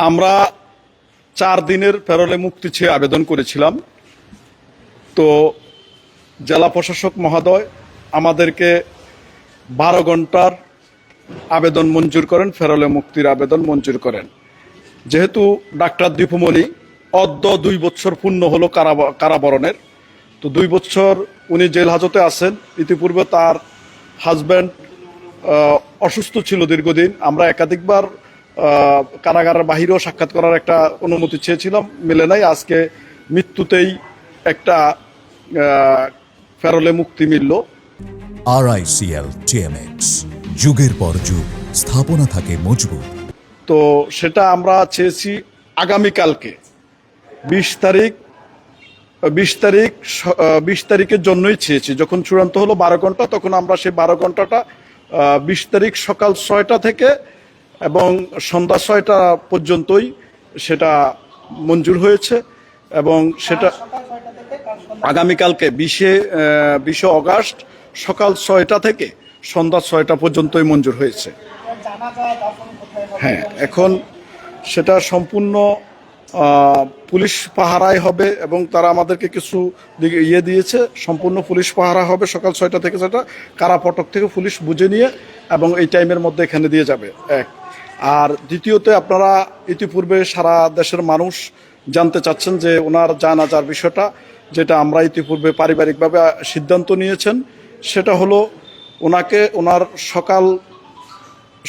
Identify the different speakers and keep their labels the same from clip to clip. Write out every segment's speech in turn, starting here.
Speaker 1: আমরা 4 দিনের প্যারোলে মুক্তি চেয়ে আবেদন করেছিলাম। তো জেলা প্রশাসক মহোদয় আমাদেরকে 12 ঘন্টার আবেদন মঞ্জুর করেন, প্যারোলে মুক্তির আবেদন মঞ্জুর করেন। যেহেতু ডাক্তার দীপুমণি অদ্য 2 বছর পূর্ণ হলো কারাবরণের, তো 2 বছর উনি জেল হাজতে আছেন। ইতিপূর্বে তার হাজব্যান্ড অসুস্থ ছিল দীর্ঘদিন। আমরা একাধিকবার কারাগারের বাহিরেও সাক্ষাৎ করার একটা অনুমতি চেয়েছিলাম, মেলে নাই। আজকে মৃত্যুতেই একটা প্যারোলে মুক্তি মিলল।
Speaker 2: RICL TMX, যুগের পর যুগ স্থাপনা থাকে মজবুত।
Speaker 1: তো সেটা আমরা চেয়েছি আগামীকালকে 20 তারিখের জন্যই চেয়েছি। যখন চূড়ান্ত হলো 12 ঘন্টা, তখন আমরা সেই 12 ঘন্টাটা 20 তারিখ সকাল 6টা থেকে এবং সন্ধ্যা 6টা পর্যন্তই সেটা মঞ্জুর হয়েছে। এবং সেটা আগামীকালকে 20 অগাস্ট সকাল 6টা থেকে সন্ধ্যা 6টা পর্যন্তই মঞ্জুর হয়েছে। হ্যাঁ, এখন সেটা সম্পূর্ণ পুলিশ পাহারায় হবে এবং তারা আমাদেরকে কিছু দিয়েছে। সম্পূর্ণ পুলিশ পাহারা হবে সকাল 6টা থেকে 6টা, কারা ফটক থেকে পুলিশ বুঝে নিয়ে এবং এই টাইমের মধ্যে এখানে দিয়ে যাবে। এক আর দ্বিতীয়তে, আপনারা ইতিপূর্বে সারা দেশের মানুষ জানতে চাচ্ছেন যে ওনার জানাজার বিষয়টা, যেটা আমরা ইতিপূর্বে পারিবারিকভাবে সিদ্ধান্ত নিয়েছেন। সেটা হলো ওনার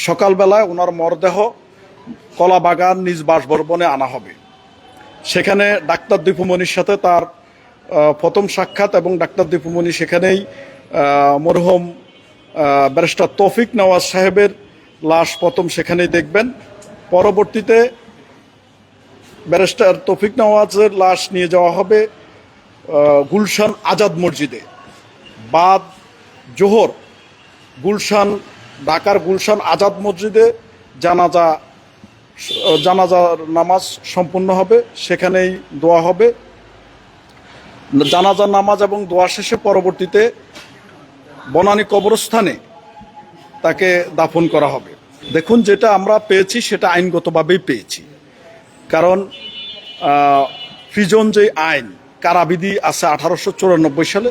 Speaker 1: সকালবেলায় ওনার মরদেহ কলাবাগান নিজ বাসভবনে আনা হবে। সেখানে ডাক্তার দীপুমণির সাথে তার প্রথম সাক্ষাৎ, এবং ডাক্তার দীপুমণি সেখানেই মরহুম ব্যারিস্টার তৌফিক নওয়াজ সাহেবের লাশ প্রথম সেখানেই দেখবেন। পরবর্তীতে ব্যারিস্টার তৌফিক নওয়াজের লাশ নিয়ে যাওয়া হবে গুলশান আজাদ মসজিদে। বাদ জোহর ঢাকার গুলশান আজাদ মসজিদে জানাজার নামাজ সম্পূর্ণ হবে, সেখানেই দোয়া হবে। জানাজার নামাজ এবং দোয়া শেষে পরবর্তীতে বনানী কবরস্থানে তাকে দাফন করা হবে। দেখুন, যেটা আমরা পেয়েছি সেটা আইনগতভাবেই পেয়েছি। কারণ প্রিজন যে আইন, কারাবিধি আছে 1894 সালে,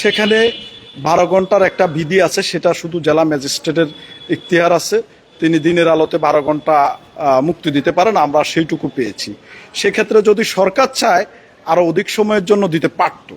Speaker 1: সেখানে 12 ঘন্টার একটা বিধি আছে। সেটা শুধু জেলা ম্যাজিস্ট্রেটের ইখতিয়ার আছে, তিনি দিনের আলোতে 12 ঘন্টা মুক্তি দিতে পারেন। আমরা সেইটুকু পেয়েছি। সেক্ষেত্রে যদি সরকার চায় আরো অধিক সময়ের জন্য দিতে পারত।